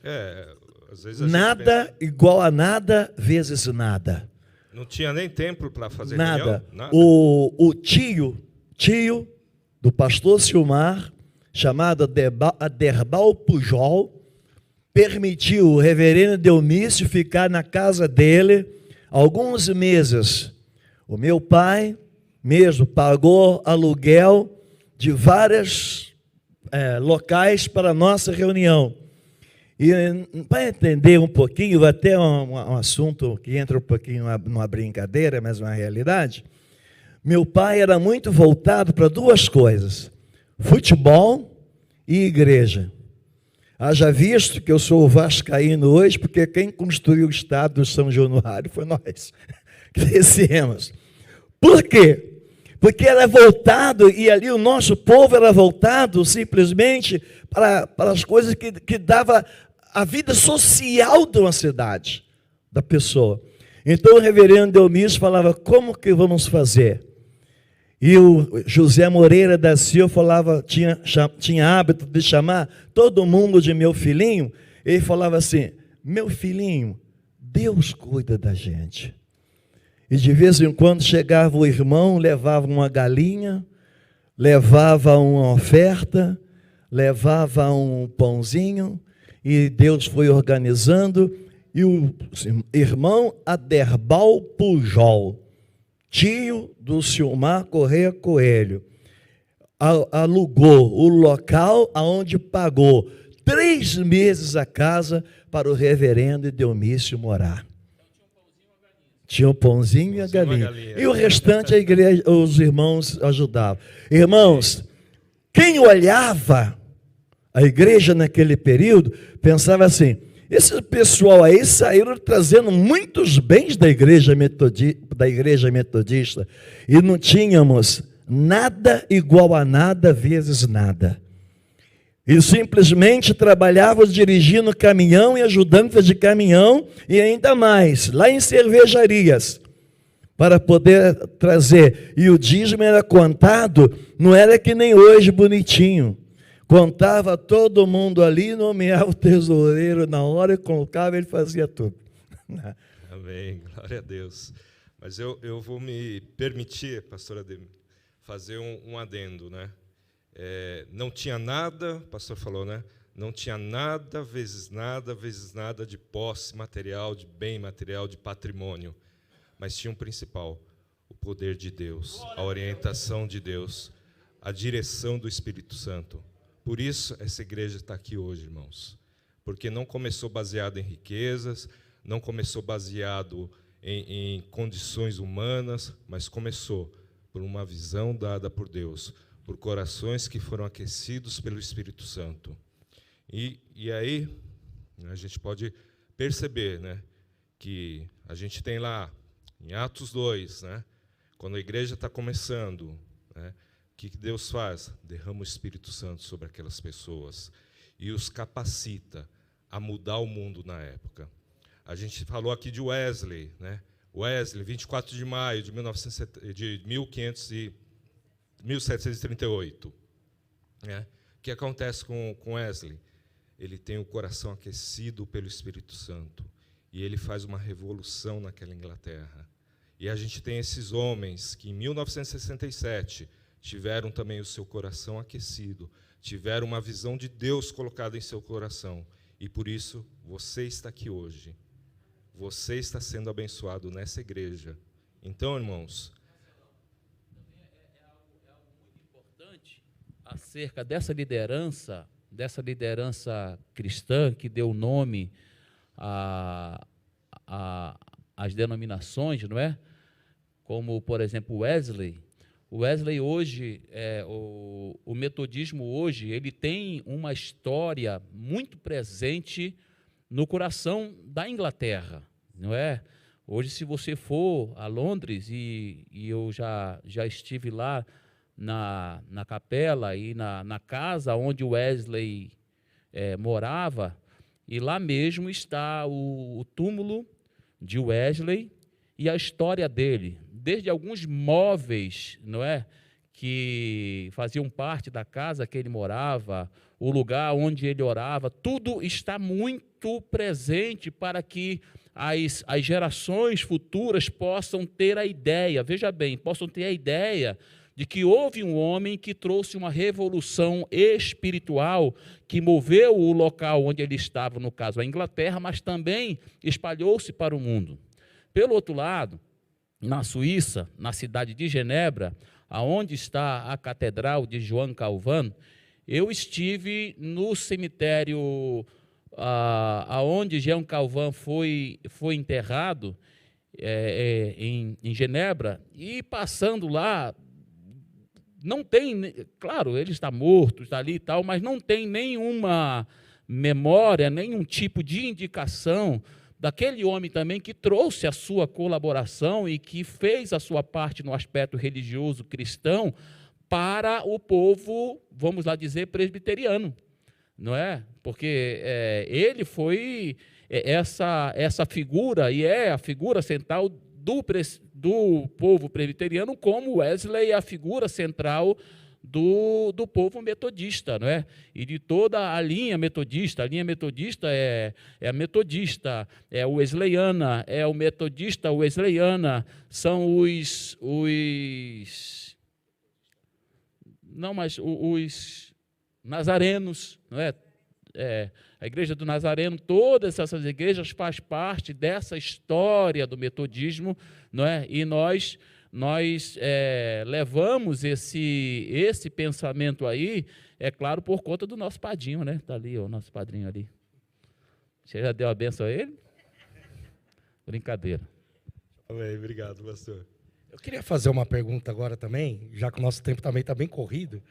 Às vezes a gente Nada igual a nada vezes nada. não tinha nem templo para fazer Nada. reunião? Nada. O tio do pastor Silmar, chamado Aderbal Pujol, permitiu o reverendo Delmício ficar na casa dele alguns meses. O meu pai mesmo pagou aluguel de vários locais para a nossa reunião. E para entender um pouquinho, até um assunto que entra um pouquinho numa brincadeira, mas uma realidade, meu pai era muito voltado para 2 coisas: futebol e igreja. Haja visto que eu sou vascaíno hoje, porque quem construiu o estado do São Januário foi nós, que descemos. Por quê? Porque era voltado, e ali o nosso povo era voltado simplesmente para as coisas que dava a vida social de uma cidade, da pessoa. Então o reverendo Delmício falava: como que vamos fazer? E o José Moreira da Silva falava, tinha hábito de chamar todo mundo de meu filhinho. Ele falava assim: meu filhinho, Deus cuida da gente. E de vez em quando chegava o irmão, levava uma galinha, levava uma oferta, levava um pãozinho, e Deus foi organizando. E o irmão Aderbal Pujol, tio do Silmar Correia Coelho, alugou o local onde pagou 3 meses a casa para o reverendo Delmício morar. Tinha um pãozinho e a galinha. E o restante a igreja, os irmãos ajudavam. Irmãos, quem olhava a igreja naquele período, pensava assim: esse pessoal aí saíram trazendo muitos bens da igreja metodista, e não tínhamos nada igual a nada vezes nada. E simplesmente trabalhávamos dirigindo caminhão e ajudando de caminhão, e ainda mais, lá em cervejarias, para poder trazer. E o dízimo era contado, não era que nem hoje bonitinho. Contava todo mundo ali, nomeava o tesoureiro na hora e colocava, ele fazia tudo. Amém, glória a Deus. Mas eu vou me permitir, pastora Ademir, fazer um adendo, né? Não tinha nada, o pastor falou, né? Não tinha nada vezes nada de posse material, de bem material, de patrimônio. Mas tinha um principal: o poder de Deus, a orientação de Deus, a direção do Espírito Santo. Por isso, essa igreja está aqui hoje, irmãos. Porque não começou baseado em riquezas, não começou baseado em condições humanas, mas começou por uma visão dada por Deus, por corações que foram aquecidos pelo Espírito Santo. E aí, a gente pode perceber, né, que a gente tem lá, em Atos 2, né, quando a igreja está começando, né, o que Deus faz? Derrama o Espírito Santo sobre aquelas pessoas e os capacita a mudar o mundo na época. A gente falou aqui de Wesley, né? Wesley, 24 de maio de 1738. Né? O que acontece com Wesley? Ele tem o coração aquecido pelo Espírito Santo e ele faz uma revolução naquela Inglaterra. E a gente tem esses homens que, em 1967, tiveram também o seu coração aquecido, tiveram uma visão de Deus colocada em seu coração. E por isso, você está aqui hoje. Você está sendo abençoado nessa igreja. Então, irmãos... acerca dessa liderança cristã que deu nome às denominações, não é? Como, por exemplo, Wesley. O Wesley hoje, o metodismo hoje, ele tem uma história muito presente no coração da Inglaterra, não é? Hoje, se você for a Londres, e eu já estive lá na capela e na casa onde Wesley morava, e lá mesmo está o túmulo de Wesley e a história dele, desde alguns móveis, não é, que faziam parte da casa que ele morava, o lugar onde ele orava, tudo está muito presente para que as gerações futuras possam ter a ideia, veja bem, possam ter a ideia de que houve um homem que trouxe uma revolução espiritual que moveu o local onde ele estava, no caso a Inglaterra, mas também espalhou-se para o mundo. Pelo outro lado, na Suíça, na cidade de Genebra, aonde está a Catedral de João Calvin, eu estive no cemitério aonde João Calvin foi enterrado, em Genebra, e passando lá, não tem, claro, ele está morto, está ali e tal, mas não tem nenhuma memória, nenhum tipo de indicação daquele homem também que trouxe a sua colaboração e que fez a sua parte no aspecto religioso cristão para o povo, vamos lá dizer, presbiteriano, não é? Porque ele foi essa figura, e é a figura central do povo presbiteriano, como Wesley é a figura central do povo metodista, não é? E de toda a linha metodista. A linha metodista é a metodista, é a wesleyana, é o metodista wesleyana, são os nazarenos, não é? A Igreja do Nazareno, todas essas igrejas fazem parte dessa história do metodismo, não é? E nós levamos esse pensamento aí, é claro, por conta do nosso padrinho, né? Está ali, o nosso padrinho ali. Você já deu a benção a ele? Brincadeira. Amém, obrigado, pastor. Eu queria fazer uma pergunta agora também, já que o nosso tempo também está bem corrido.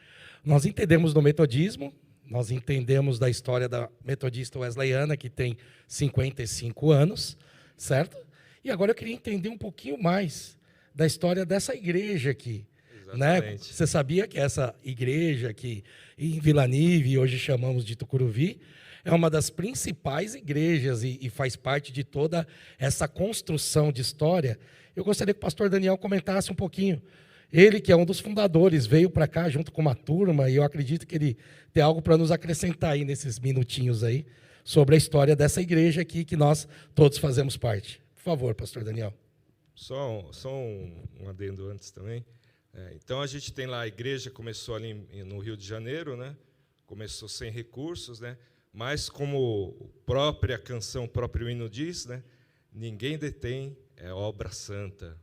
Nós entendemos do metodismo, nós entendemos da história da metodista wesleyana, que tem 55 anos, certo? E agora eu queria entender um pouquinho mais da história dessa igreja aqui. Né? Você sabia que essa igreja aqui em Vila Nive, hoje chamamos de Tucuruvi, é uma das principais igrejas e faz parte de toda essa construção de história? Eu gostaria que o pastor Daniel comentasse um pouquinho. Ele, que é um dos fundadores, veio para cá junto com uma turma, e eu acredito que ele tem algo para nos acrescentar aí nesses minutinhos aí, sobre a história dessa igreja aqui, que nós todos fazemos parte. Por favor, pastor Daniel. Só um adendo antes também. Então, a gente tem lá, a igreja começou ali no Rio de Janeiro, né? Começou sem recursos, né? Mas, como a própria canção, o próprio hino diz, né? Ninguém detém obra santa.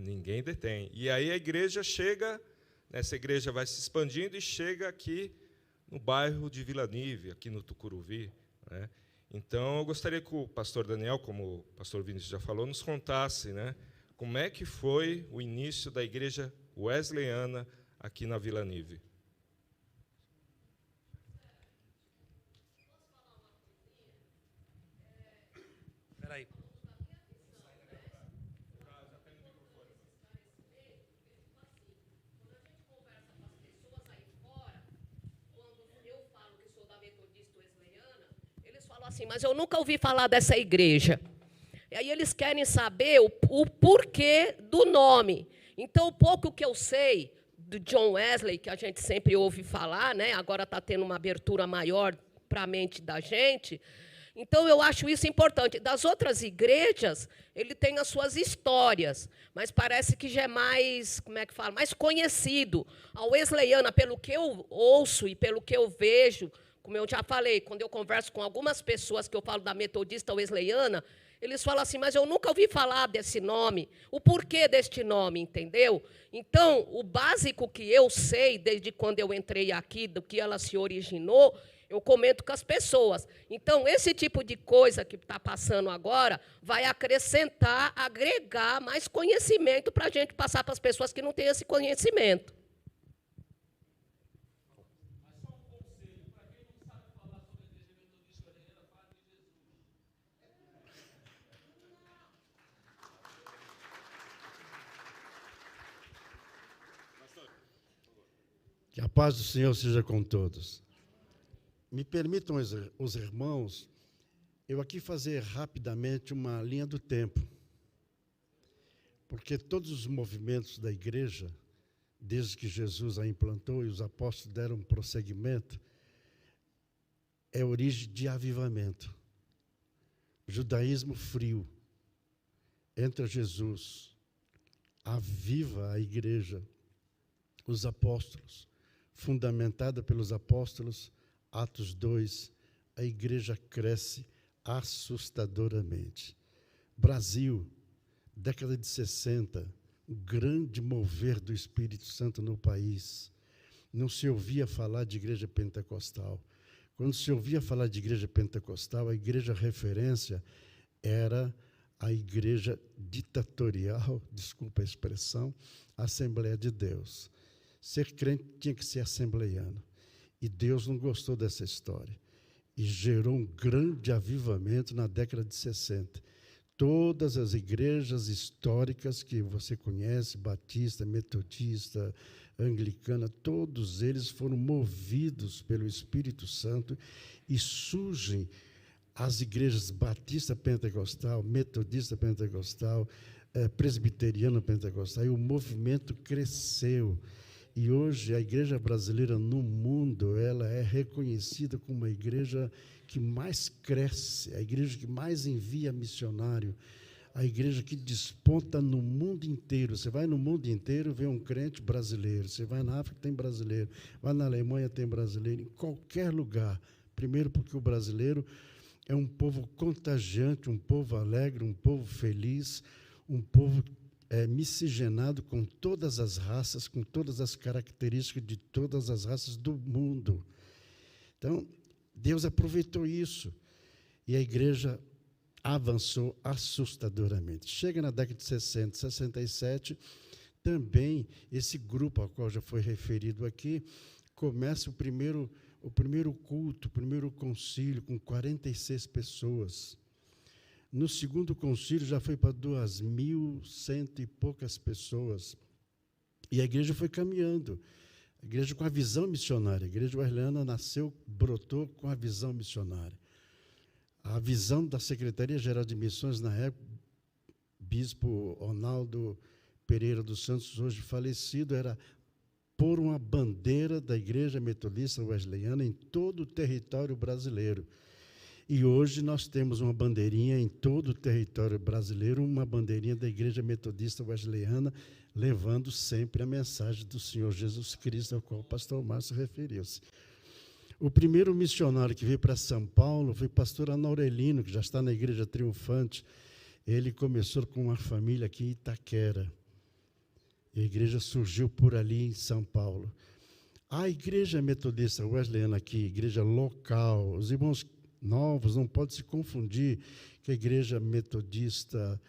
Ninguém detém. E aí a igreja chega, essa igreja vai se expandindo e chega aqui no bairro de Vila Nive, aqui no Tucuruvi, né? Então, eu gostaria que o pastor Daniel, como o pastor Vinícius já falou, nos contasse, né, como é que foi o início da igreja wesleyana aqui na Vila Nive. Espera aí. Assim, mas eu nunca ouvi falar dessa igreja. E aí eles querem saber o porquê do nome. Então, o pouco que eu sei do John Wesley, que a gente sempre ouve falar, né? Agora está tendo uma abertura maior para a mente da gente. Então, eu acho isso importante. Das outras igrejas, ele tem as suas histórias, mas parece que já é mais, como é que fala, mais conhecido. A wesleyana, pelo que eu ouço e pelo que eu vejo, como eu já falei, quando eu converso com algumas pessoas que eu falo da metodista wesleyana, Eles falam assim, mas eu nunca ouvi falar desse nome, o porquê deste nome, entendeu? Então, o básico que eu sei, desde quando eu entrei aqui, do que ela se originou, eu comento com as pessoas. Então, esse tipo de coisa que está passando agora vai acrescentar, agregar mais conhecimento para a gente passar para as pessoas que não têm esse conhecimento. Que a paz do Senhor seja com todos. Me permitam, os irmãos, eu aqui fazer rapidamente uma linha do tempo, porque todos os movimentos da igreja, desde que Jesus a implantou e os apóstolos deram prosseguimento, é origem de avivamento. Judaísmo frio, entra Jesus, aviva a igreja, os apóstolos, fundamentada pelos apóstolos, Atos 2, a igreja cresce assustadoramente. Brasil, década de 60, um grande mover do Espírito Santo no país. Não se ouvia falar de igreja pentecostal. Quando se ouvia falar de igreja pentecostal, a igreja referência era a igreja ditatorial, desculpa a expressão, Assembleia de Deus. Ser crente tinha que ser assembleiano. E Deus não gostou dessa história. E gerou um grande avivamento na década de 60. Todas as igrejas históricas que você conhece, batista, metodista, anglicana, todos eles foram movidos pelo Espírito Santo e surgem as igrejas batista pentecostal, metodista pentecostal, presbiteriana pentecostal, e o movimento cresceu. E hoje a igreja brasileira no mundo, ela é reconhecida como uma igreja que mais cresce, a igreja que mais envia missionário, a igreja que desponta no mundo inteiro. Você vai no mundo inteiro, vê um crente brasileiro. Você vai na África, tem brasileiro. Vai na Alemanha, tem brasileiro. Em qualquer lugar. Primeiro porque o brasileiro é um povo contagiante, um povo alegre, um povo feliz, um povo miscigenado com todas as raças, com todas as características de todas as raças do mundo. Então, Deus aproveitou isso e a igreja avançou assustadoramente. Chega na década de 60, 67, também esse grupo ao qual já foi referido aqui, começa o primeiro culto, o primeiro concílio, com 46 pessoas. No segundo concílio já foi para 2.100 e poucas pessoas. E a igreja foi caminhando. A igreja com a visão missionária. A igreja wesleyana nasceu, brotou com a visão missionária. A visão da Secretaria-Geral de Missões, na época, bispo Ronaldo Pereira dos Santos, hoje falecido, era pôr uma bandeira da Igreja Metodista Wesleyana em todo o território brasileiro. E hoje nós temos uma bandeirinha em todo o território brasileiro, uma bandeirinha da Igreja Metodista Wesleyana, levando sempre a mensagem do Senhor Jesus Cristo, ao qual o pastor Márcio referiu-se. O primeiro missionário que veio para São Paulo foi o pastor Anaurelino, que já está na Igreja Triunfante. Ele começou com uma família aqui em Itaquera. E a igreja surgiu por ali em São Paulo. A Igreja Metodista Wesleyana aqui, igreja local, os irmãos novos não podem se confundir que a Igreja Metodista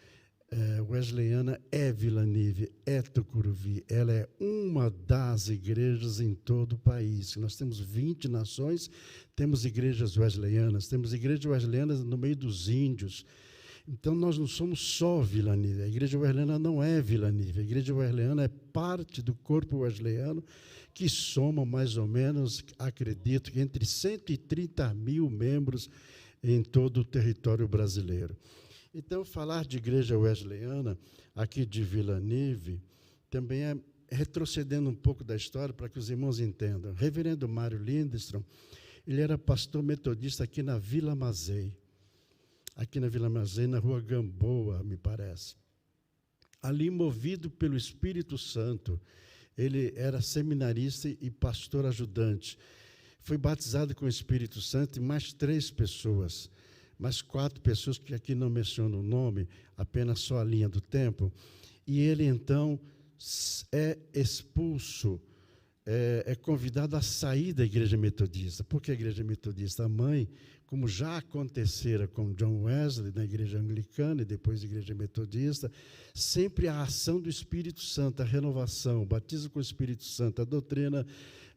Wesleyana é Vila Nível, é Tucuruvi. Ela é uma das igrejas em todo o país. Nós temos 20 nações, temos igrejas wesleyanas, temos igrejas wesleyanas no meio dos índios. Então, nós não somos só Vila Nível. A igreja wesleyana não é Vila Nível. A igreja wesleyana é parte do corpo wesleyano, que soma mais ou menos, acredito, entre 130 mil membros em todo o território brasileiro. Então, falar de igreja wesleyana, aqui de Vila Nível, também é retrocedendo um pouco da história para que os irmãos entendam. O reverendo Mário Lindstrom, ele era pastor metodista aqui na Vila Mazei. Aqui na Vila Mazei, na rua Gamboa, me parece. Ali, movido pelo Espírito Santo, ele era seminarista e pastor ajudante. Foi batizado com o Espírito Santo e mais 3 pessoas. mas 4 pessoas que aqui não mencionam o nome, apenas só a linha do tempo, e ele então é expulso, é convidado a sair da igreja metodista. Por que a igreja metodista? A mãe, como já acontecera com John Wesley, na igreja anglicana e depois na igreja metodista, sempre a ação do Espírito Santo, a renovação, o batismo com o Espírito Santo, a doutrina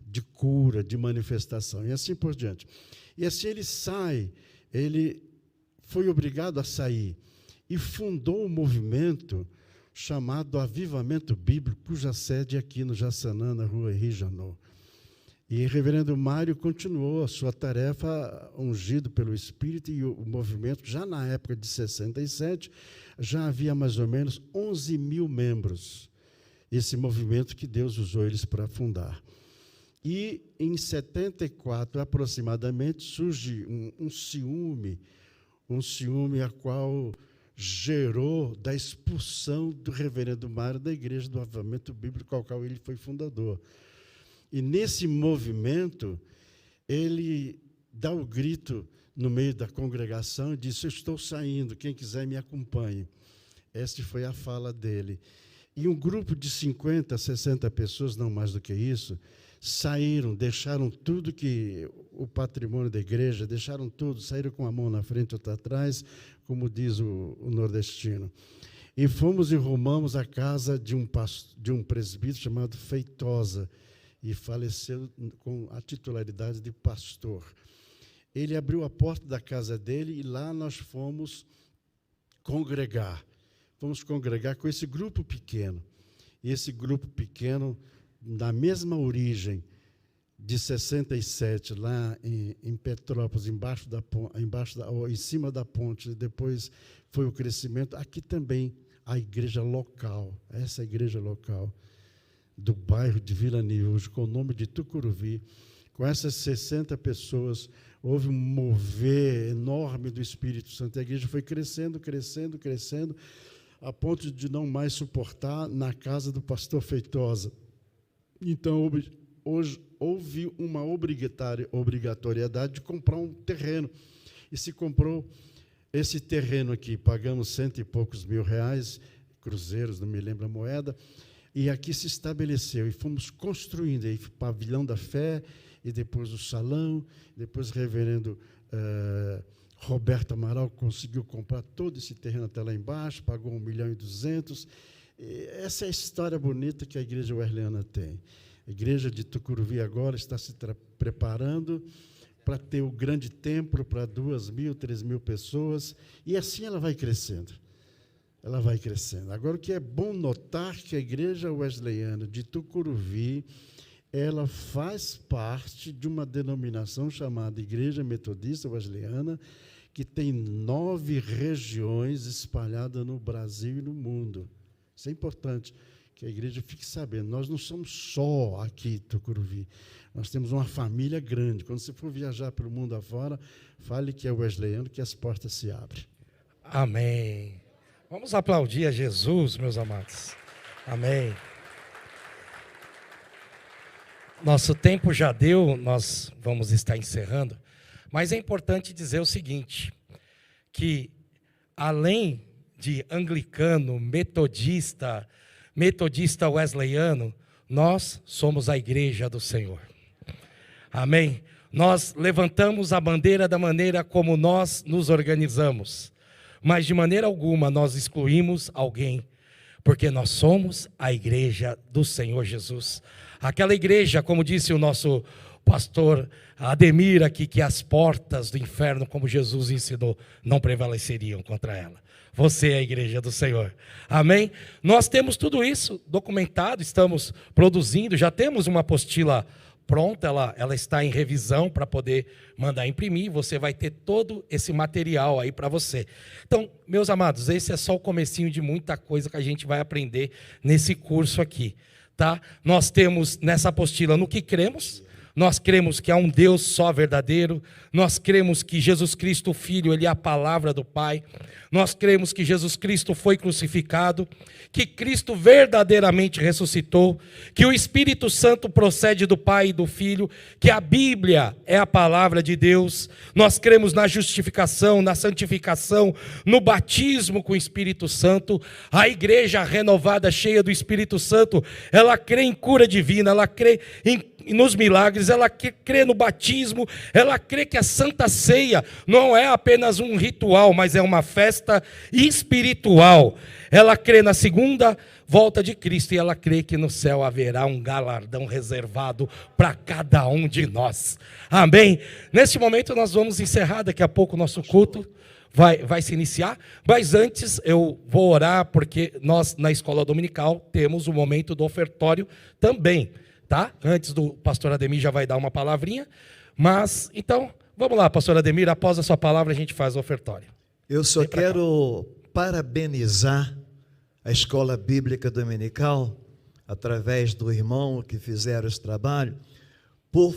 de cura, de manifestação, e assim por diante. E assim ele sai, ele foi obrigado a sair, e fundou um movimento chamado Avivamento Bíblico, cuja sede é aqui no Jaçanã, na rua Henri Janot. E o reverendo Mário continuou a sua tarefa, ungido pelo Espírito, e o movimento, já na época de 67, já havia mais ou menos 11 mil membros, esse movimento que Deus usou eles para fundar. E, em 74, aproximadamente, surge um ciúme a qual gerou da expulsão do reverendo Mário da igreja do Avivamento Bíblico, ao qual ele foi fundador. E nesse movimento, ele dá o grito no meio da congregação e diz: eu estou saindo, quem quiser me acompanhe. Esta foi a fala dele. E um grupo de 50, 60 pessoas, não mais do que isso, saíram, deixaram tudo que o patrimônio da igreja, deixaram tudo, saíram com a mão na frente e outra atrás, como diz o nordestino. E fomos e rumamos à casa de um presbítero chamado Feitosa, e faleceu com a titularidade de pastor. Ele abriu a porta da casa dele e lá nós fomos congregar. Fomos congregar com esse grupo pequeno. E esse grupo pequeno, da mesma origem de 67, lá em Petrópolis, em cima da ponte, depois foi o crescimento. Aqui também a igreja local, essa igreja local do bairro de Vila Nilo, hoje com o nome de Tucuruvi, com essas 60 pessoas, houve um mover enorme do Espírito Santo. A igreja foi crescendo, crescendo, crescendo, a ponto de não mais suportar na casa do pastor Feitosa. Então, hoje houve uma obrigatoriedade de comprar um terreno. E se comprou esse terreno aqui, pagamos 100 e poucos mil reais, cruzeiros, não me lembro a moeda, e aqui se estabeleceu, e fomos construindo aí o pavilhão da fé, e depois o salão, depois o reverendo Roberto Amaral conseguiu comprar todo esse terreno até lá embaixo, pagou 1.200.000. Essa é a história bonita que a igreja wesleyana tem. A igreja de Tucuruvi agora está se preparando para ter o grande templo para 2.000, 3.000 pessoas, e assim ela vai crescendo. Ela vai crescendo. Agora, o que é bom notar que a igreja wesleyana de Tucuruvi, ela faz parte de uma denominação chamada Igreja Metodista Wesleyana, que tem 9 regiões espalhadas no Brasil e no mundo. Isso é importante, que a igreja fique sabendo. Nós não somos só aqui em Tucuruvi, nós temos uma família grande. Quando você for viajar pelo mundo afora, fale que é wesleyano, que as portas se abrem. Amém. Vamos aplaudir a Jesus, meus amados. Amém. Nosso tempo já deu, nós vamos estar encerrando, mas é importante dizer o seguinte, que além de anglicano, metodista wesleyano, nós somos a igreja do Senhor. Amém? Nós levantamos a bandeira da maneira como nós nos organizamos, mas de maneira alguma nós excluímos alguém, porque nós somos a igreja do Senhor Jesus. Aquela igreja, como disse o nosso pastor Ademir aqui, que as portas do inferno, como Jesus ensinou, não prevaleceriam contra ela. Você é a igreja do Senhor. Amém? Nós temos tudo isso documentado, estamos produzindo, já temos uma apostila pronta, ela está em revisão para poder mandar imprimir, você vai ter todo esse material aí para você. Então, meus amados, esse é só o comecinho de muita coisa que a gente vai aprender nesse curso aqui. Tá? Nós temos nessa apostila no que cremos, Nós cremos que há um Deus só verdadeiro. Nós cremos que Jesus Cristo, o Filho, Ele é a palavra do Pai. Nós cremos que Jesus Cristo foi crucificado, que Cristo verdadeiramente ressuscitou, que o Espírito Santo procede do Pai e do Filho, que a Bíblia é a palavra de Deus. Nós cremos na justificação, na santificação, no batismo com o Espírito Santo. A igreja renovada, cheia do Espírito Santo, ela crê em cura divina, ela crê nos milagres, ela crê no batismo, ela crê que a Santa Ceia não é apenas um ritual, mas é uma festa espiritual. Ela crê na segunda volta de Cristo e ela crê que no céu haverá um galardão reservado para cada um de nós. Amém? Nesse momento nós vamos encerrar, daqui a pouco o nosso culto vai se iniciar, mas antes eu vou orar, porque nós na escola dominical temos o momento do ofertório também. Tá? Antes do pastor Ademir já vai dar uma palavrinha, mas então, vamos lá, pastor Ademir, após a sua palavra a gente faz o ofertório. Eu só quero parabenizar a Escola Bíblica Dominical, através do irmão que fizeram esse trabalho, por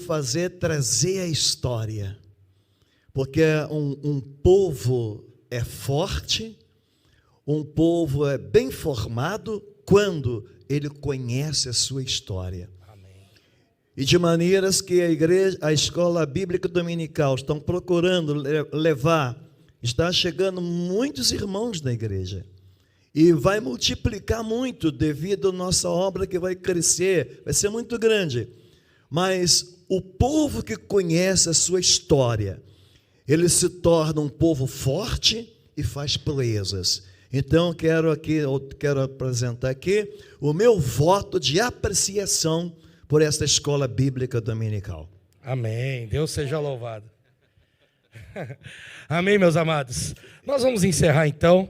trazer a história, porque um povo é forte, um povo é bem formado quando ele conhece a sua história. E de maneiras que a Escola Bíblica Dominical estão procurando levar, está chegando muitos irmãos na igreja. E vai multiplicar muito devido à nossa obra, que vai crescer, vai ser muito grande. Mas o povo que conhece a sua história, ele se torna um povo forte e faz proezas. Então eu quero apresentar aqui o meu voto de apreciação por esta Escola Bíblica Dominical. Amém. Deus seja louvado. Amém, meus amados. Nós vamos encerrar então.